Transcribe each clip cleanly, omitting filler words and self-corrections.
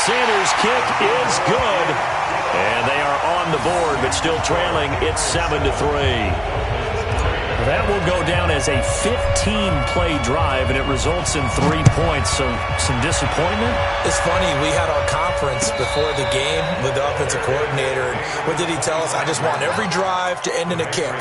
Sanders' kick is good. And they are on the board, but still trailing. It's 7-3. That will go down as a 15-play drive, and it results in 3 points. So some disappointment? It's funny. We had our conference before the game with the offensive coordinator. And what did he tell us? I just want every drive to end in a kick,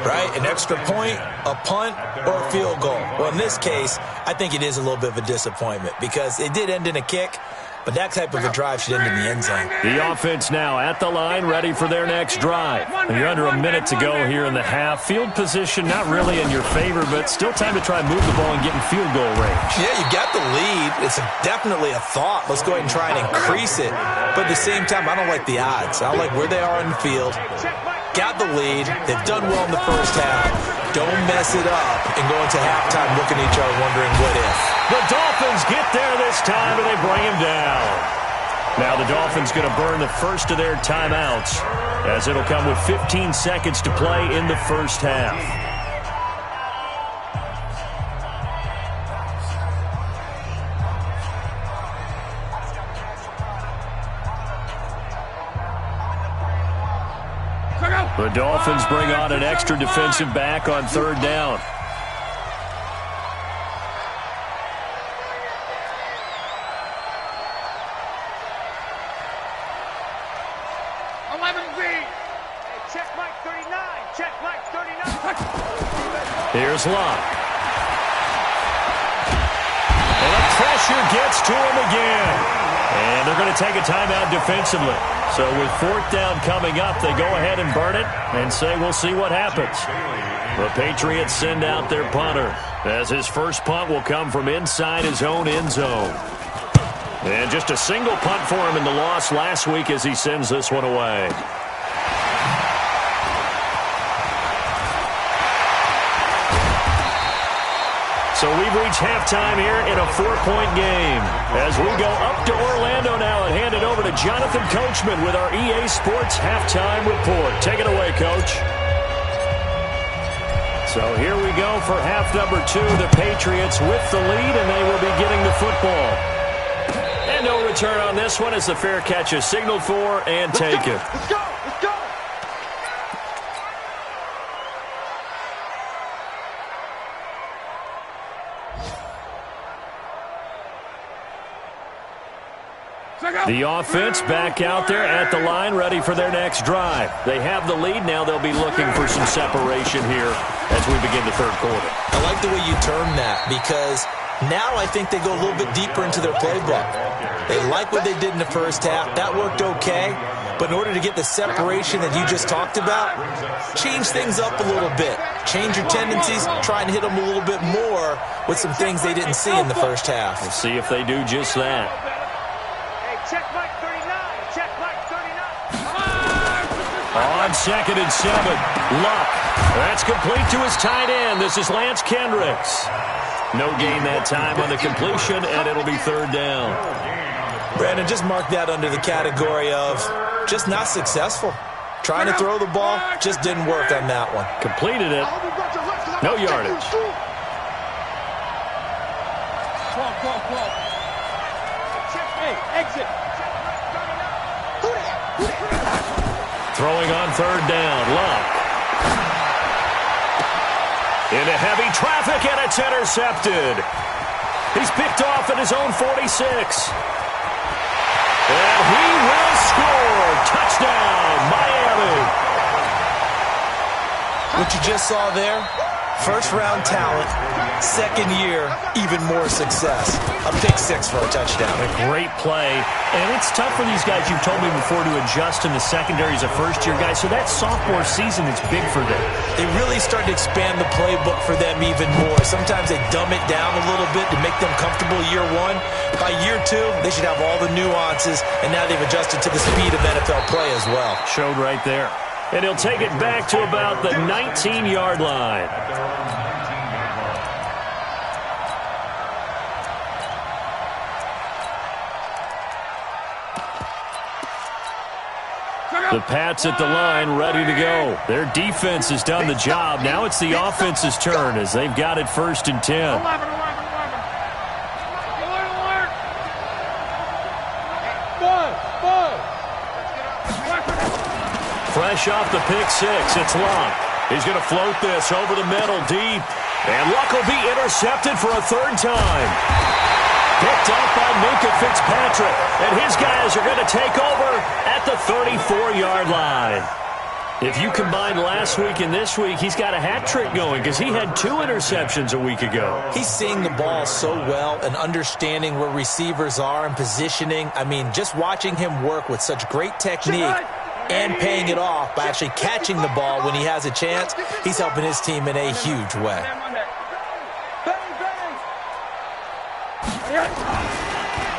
right? An extra point, a punt, or a field goal. Well, in this case, I think it is a little bit of a disappointment because it did end in a kick. But that type of a drive should end in the end zone. The offense now at the line, ready for their next drive. You're under a minute to go here in the half. Field position not really in your favor, but still time to try and move the ball and get in field goal range. Yeah, you got the lead. It's definitely a thought. Let's go ahead and try and increase it. But at the same time, I don't like the odds. I don't like where they are in the field. Got the lead. They've done well in the first half. Don't mess it up and go into halftime looking at each other wondering what if. The Dolphins get there this time, and they bring him down. Now the Dolphins going to burn the first of their timeouts as it'll come with 15 seconds to play in the first half. The Dolphins bring on an extra defensive back on third down. Check Mike 39. Check Mike 39. Here's Locke. And the pressure gets to him again. And they're going to take a timeout defensively. So with fourth down coming up, they go ahead and burn it and say we'll see what happens. The Patriots send out their punter as his first punt will come from inside his own end zone. And just a single punt for him in the loss last week as he sends this one away. So we've reached halftime here in a 4-point game. As we go up to Orlando now and hand it over to Jonathan Coachman with our EA Sports Halftime Report. Take it away, Coach. So here we go for half number 2. The Patriots with the lead, and they will be getting the football. And no return on this one as the fair catch is signaled for and taken. Let's go! Let's go! The offense back out there at the line, ready for their next drive. They have the lead. Now they'll be looking for some separation here as we begin the third quarter. I like the way you term that because now I think they go a little bit deeper into their playbook. They like what they did in the first half. That worked okay. But in order to get the separation that you just talked about, change things up a little bit. Change your tendencies. Try and hit them a little bit more with some things they didn't see in the first half. We'll see if they do just that. Check Mike 39. Check Mike 39. On 2nd and 7, Luck. That's complete to his tight end. This is Lance Kendricks. No gain that time on the completion, and it'll be third down. Brandon, just mark that under the category of just not successful. Trying to throw the ball, just didn't work on that one. Completed it. No yardage. Exit. Throwing on third down, Luck. Into heavy traffic, and it's intercepted. He's picked off at his own 46. And he will score. Touchdown, Miami. What you just saw there, first-round talent, second year, even more success. A pick 6 for a touchdown. A great play. And it's tough for these guys, you've told me before, to adjust in the secondary as a first-year guy. So that sophomore season is big for them. They really start to expand the playbook for them even more. Sometimes they dumb it down a little bit to make them comfortable year 1. By year 2, they should have all the nuances, and now they've adjusted to the speed of NFL play as well. Showed right there. And he'll take it back to about the 19-yard line. The Pats at the line, ready to go. Their defense has done the job. Now it's the offense's turn as they've got it 1st and 10. Fresh off the pick six, it's Luck. He's going to float this over the middle deep. And Luck will be intercepted for a third time. Picked up by Minka Fitzpatrick. And his guys are going to take over at the 34-yard line. If you combine last week and this week, he's got a hat trick going because he had 2 interceptions a week ago. He's seeing the ball so well and understanding where receivers are and positioning. I mean, just watching him work with such great technique and paying it off by actually catching the ball when he has a chance, he's helping his team in a huge way.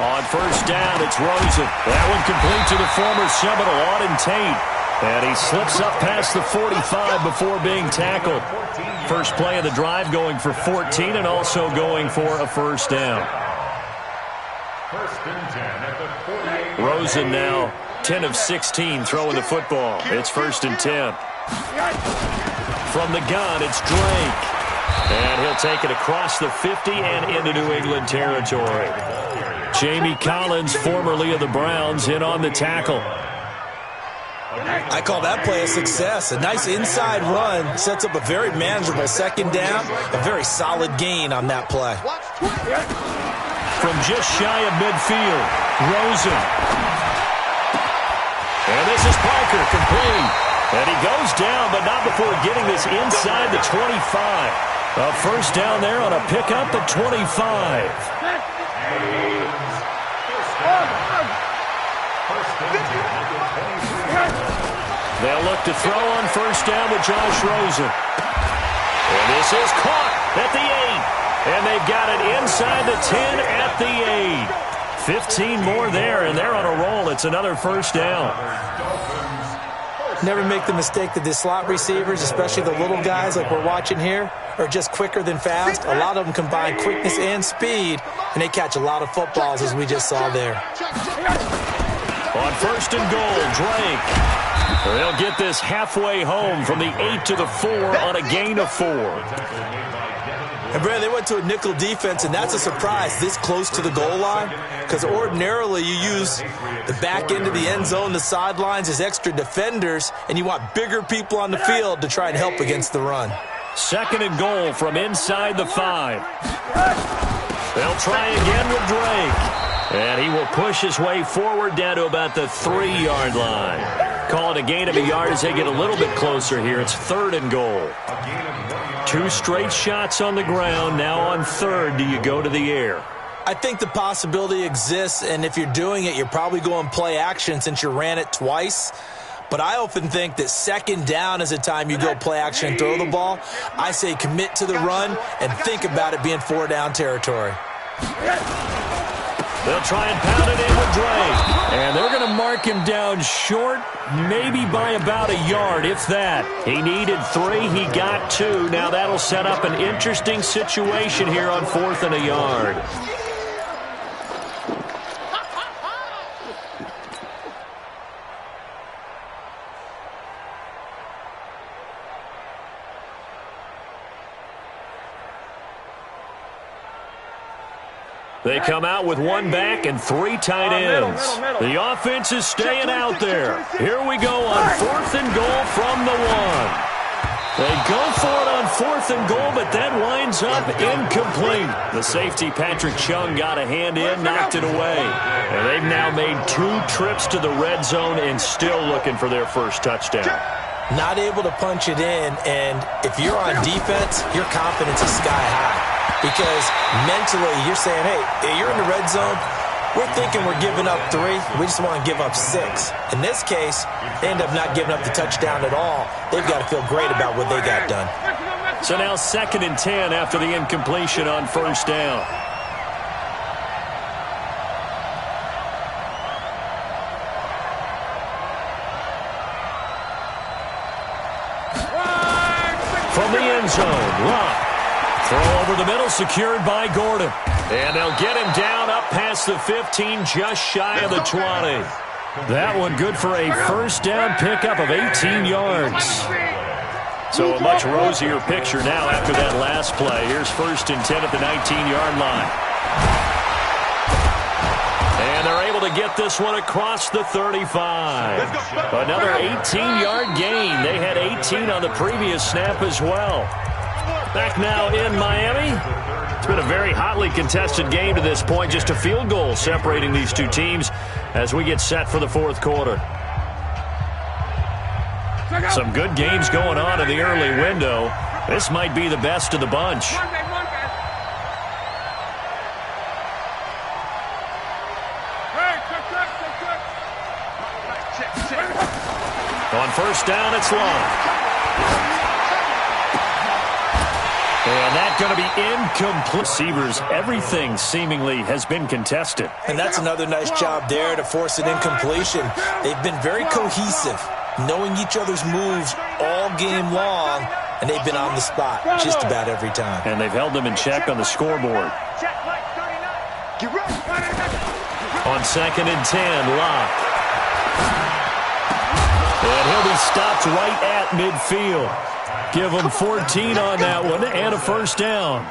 On first down, it's Rosen. That one complete to the former Seminole, Auden Tate. And he slips up past the 45 before being tackled. First play of the drive going for 14 and also going for a first down. Rosen now 10 of 16 throwing the football. It's 1st and 10. From the gun, it's Drake. And he'll take it across the 50 and into New England territory. Jamie Collins, formerly of the Browns, in on the tackle. I call that play a success. A nice inside run sets up a very manageable second down. A very solid gain on that play. From just shy of midfield, Rosen. And this is Parker, complete. And he goes down, but not before getting this inside the 25. A first down there on a pickup at 25. They'll look to throw on first down with Josh Rosen. And this is caught at the 8. And they've got it inside the 10 at the 8. 15 more there, and they're on a roll. It's another first down. Never make the mistake that the slot receivers, especially the little guys like we're watching here, are just quicker than fast. A lot of them combine quickness and speed, and they catch a lot of footballs, as we just saw there. On first and goal, Drake. They'll get this halfway home from the 8 to the 4 on a gain of 4. And, Brad, they went to a nickel defense, and that's a surprise this close to the goal line, because ordinarily you use the back end of the end zone, the sidelines as extra defenders, and you want bigger people on the field to try and help against the run. 2nd and goal from inside the 5. They'll try again with Drake. And he will push his way forward down to about the 3-yard line. Call it a gain of a yard as they get a little bit closer here. It's 3rd and goal. 2 straight shots on the ground. Now on 3rd, do you go to the air? I think the possibility exists, and if you're doing it, you're probably going play action since you ran it twice. But I often think that 2nd down is a time you go play action and throw the ball. I say commit to the run and think about it being 4-down territory. They'll try and pound it in with Drake. And they're going to mark him down short, maybe by about a yard, if that. He needed 3. He got 2. Now that'll set up an interesting situation here on 4th and a yard. They come out with 1 back and 3 tight ends. The offense is staying out there. Here we go on 4th and goal from the 1. They go for it on 4th and goal, but that winds up incomplete. The safety, Patrick Chung, got a hand in, knocked it away. And they've now made 2 trips to the red zone and still looking for their first touchdown. Not able to punch it in, and if you're on defense, your confidence is sky high. Because mentally, you're saying, hey, you're in the red zone. We're thinking we're giving up 3. We just want to give up 6. In this case, they end up not giving up the touchdown at all. They've got to feel great about what they got done. So now 2nd and 10 after the incompletion on first down. From the end zone, Luck. Throw over the middle, secured by Gordon. And they'll get him down up past the 15, just shy of the 20. That one good for a first down pickup of 18 yards. So a much rosier picture now after that last play. Here's 1st and 10 at the 19-yard line. And they're able able to get this one across the 35. Another 18-yard gain. They had 18 on the previous snap as well. Back now in Miami. It's been a very hotly contested game to this point. Just a field goal separating these two teams as we get set for the fourth quarter. Some good games going on in the early window. This might be the best of the bunch. On first down, it's long. And that's going to be incomplete. Receivers, everything seemingly has been contested. And that's another nice job there to force an incompletion. They've been very cohesive, knowing each other's moves all game long, and they've been on the spot just about every time. And they've held them in check on the scoreboard. On 2nd and 10, Locke. And he'll be stopped right at midfield. Give him 14 on that one and a first down.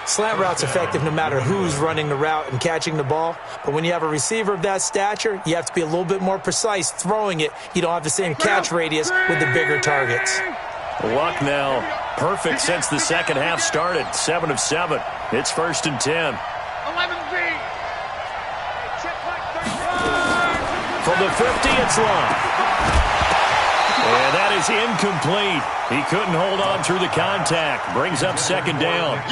Slant route's effective no matter who's running the route and catching the ball. But when you have a receiver of that stature, you have to be a little bit more precise throwing it. You don't have the same catch radius with the bigger targets. Luck now perfect since the second half started. 7 of 7. It's 1st and 10. From the 50, it's long. And that is incomplete. He couldn't hold on through the contact. Brings up 2nd down.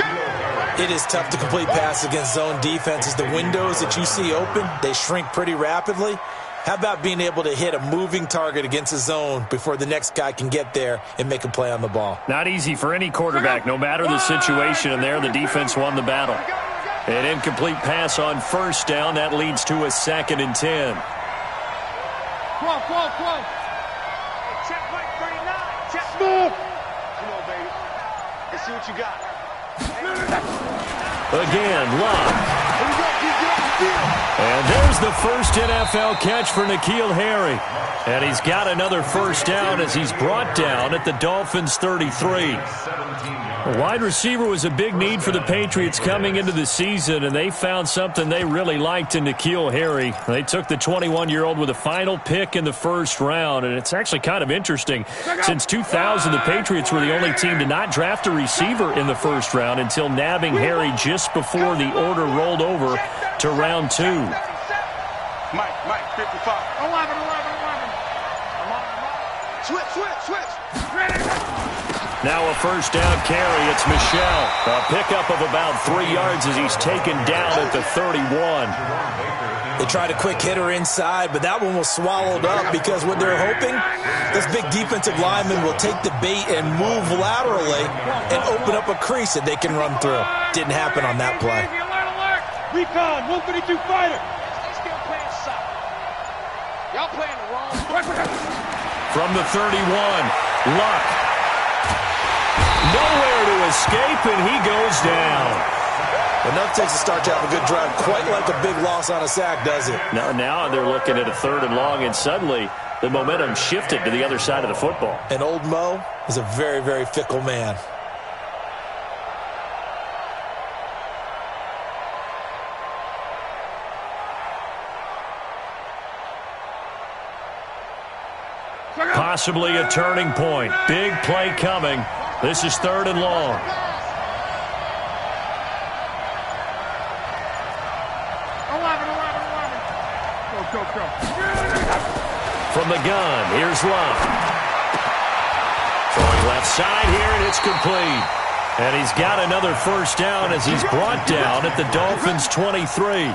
It is tough to complete passes against zone defenses. The windows that you see open, they shrink pretty rapidly. How about being able to hit a moving target against a zone before the next guy can get there and make a play on the ball? Not easy for any quarterback, no matter the situation. And there, the defense won the battle. An incomplete pass on first down. That leads to a 2nd and 10. Check Mike 39. Check. Come on, baby. Let's see what you got. Again, Locke. And there's the first NFL catch for N'Keal Harry. And he's got another first down as he's brought down at the Dolphins' 33. A wide receiver was a big need for the Patriots coming into the season, and they found something they really liked in N'Keal Harry. They took the 21-year-old with a final pick in the first round, and it's actually kind of interesting. Since 2000, the Patriots were the only team to not draft a receiver in the first round until nabbing Harry just before the order rolled over to round 2. Mike, 55. 11. Switch. Now a first down carry. It's Michel. A pickup of about 3 yards as he's taken down at the 31. They tried a quick hitter inside, but that one was swallowed up because what they're hoping, this big defensive lineman will take the bait and move laterally and open up a crease that they can run through. Didn't happen on that play. Recon, 152 fighter. Stay still playing soft. Y'all playing the wrong. From the 31, Luck. Nowhere to escape, and he goes down. Enough takes to start to have a good drive. Quite like a big loss on a sack, does it? Now they're looking at a 3rd and long, and suddenly the momentum shifted to the other side of the football. And old Mo is a very, very fickle man. Possibly a turning point. Big play coming. This is 3rd and long. Go. From the gun, here's Love. Throwing left side here, and it's complete. And he's got another first down as he's brought down at the Dolphins' 23.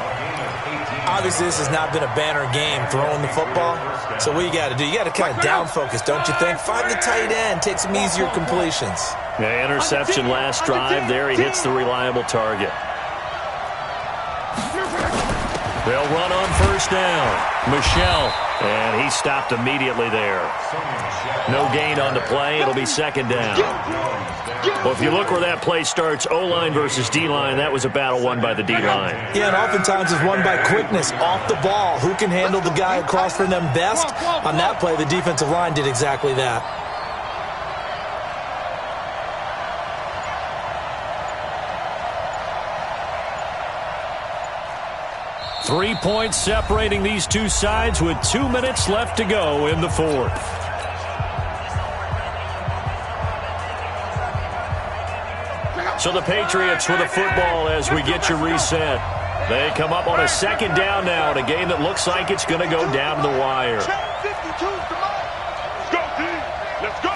Obviously, this has not been a banner game throwing the football. So what you got to do, you got to kind of down focus, don't you think? Find the tight end, take some easier completions. Yeah, interception last drive. There he hits the reliable target. They'll run on first down. Michel, and he stopped immediately there. No gain on the play. It'll be 2nd down. Well, if you look where that play starts, O-line versus D-line, that was a battle won by the D-line. Yeah, and oftentimes it's won by quickness off the ball. Who can handle the guy across from them best? On that play, the defensive line did exactly that. 3 points separating these two sides with 2 minutes left to go in the fourth. So the Patriots with the football as we get you reset. They come up on a second down now in a game that looks like it's going to go down to the wire. Let's go, D. Let's go.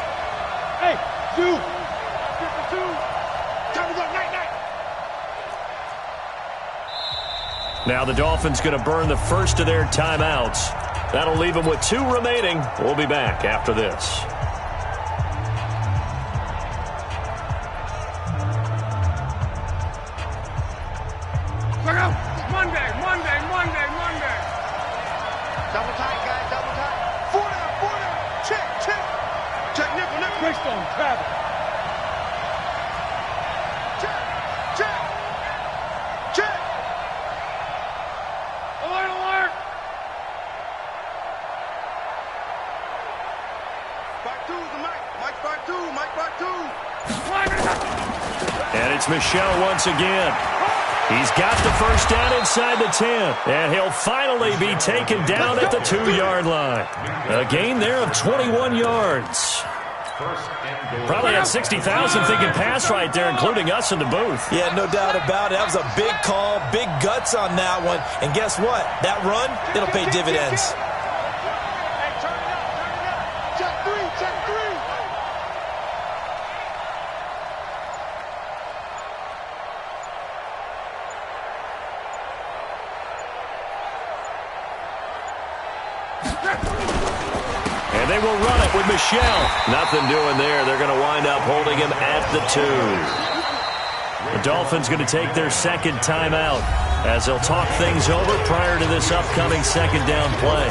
Hey, dude. 52. Time to go. Night. Now the Dolphins going to burn the first of their timeouts. That'll leave them with 2 remaining. We'll be back after this. Look out. Monday. Double tight, guys. Double tight. 4 down. Check. Check, nickel. Greystone, travel. Check. Alert. Part 2 is the mic. Mike part 2. And it's Michel once again. He's got the first down inside the 10, and he'll finally be taken down at the 2-yard line. A gain there of 21 yards. Probably had 60,000 thinking pass right there, including us in the booth. Yeah, no doubt about it. That was a big call, big guts on that one. And guess what? That run, it'll pay dividends. Hey, turn it up. Check 3. And they will run it with Michel. Nothing doing there. They're going to wind up holding him at the 2. The Dolphins going to take their second timeout as they'll talk things over prior to this upcoming second down play.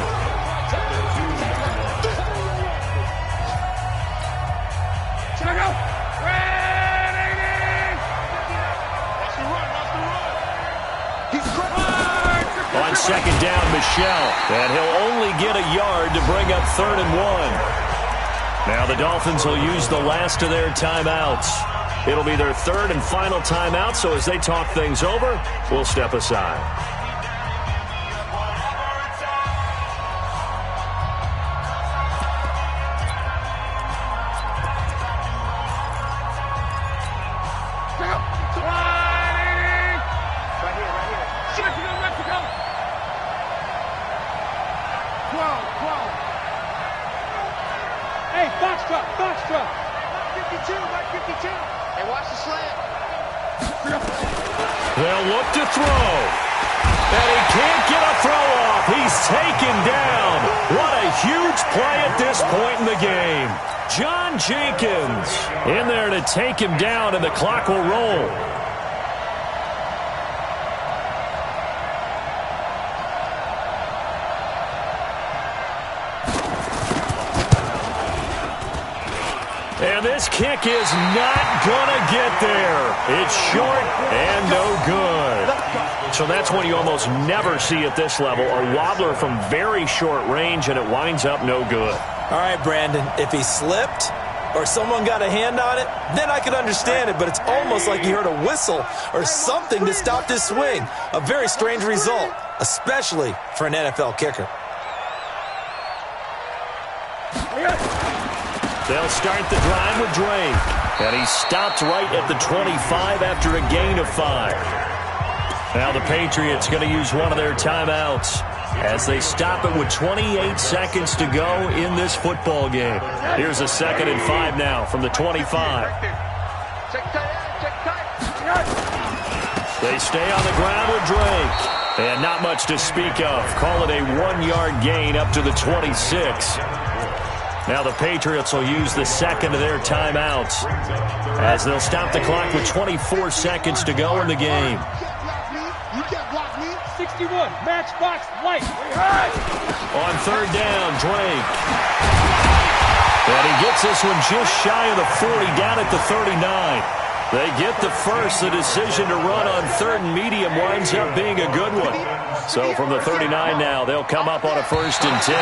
Check out. On second down, Michel. And he'll only get a yard to bring up 3rd and 1. Now the Dolphins will use the last of their timeouts. It'll be their 3rd and final timeout, so as they talk things over, we'll step aside. Hey, box truck. 52. Hey, watch the slant. They'll look to throw. And he can't get a throw off. He's taken down. What a huge play at this point in the game. John Jenkins in there to take him down, and the clock will roll. And this kick is not going to get there. It's short and no good. So that's when you almost never see at this level a wobbler from very short range, and it winds up no good. All right, Brandon, if he slipped or someone got a hand on it, then I could understand it, but it's almost like he heard a whistle or something to stop this swing. A very strange result, especially for an NFL kicker. They'll start the drive with Drake. And he stopped right at the 25 after a gain of 5. Now the Patriots going to use one of their timeouts as they stop it with 28 seconds to go in this football game. Here's a 2nd and 5 now from the 25. They stay on the ground with Drake. And not much to speak of. Call it a 1-yard gain up to the 26. Now the Patriots will use the second of their timeouts as they'll stop the clock with 24 seconds to go in the game. You can't block me. 61, matchbox, light. On 3rd down, Drake. And he gets this one just shy of the 40, down at the 39. They get the first. The decision to run on 3rd and medium winds up being a good one. So from the 39 now, they'll come up on a 1st and 10.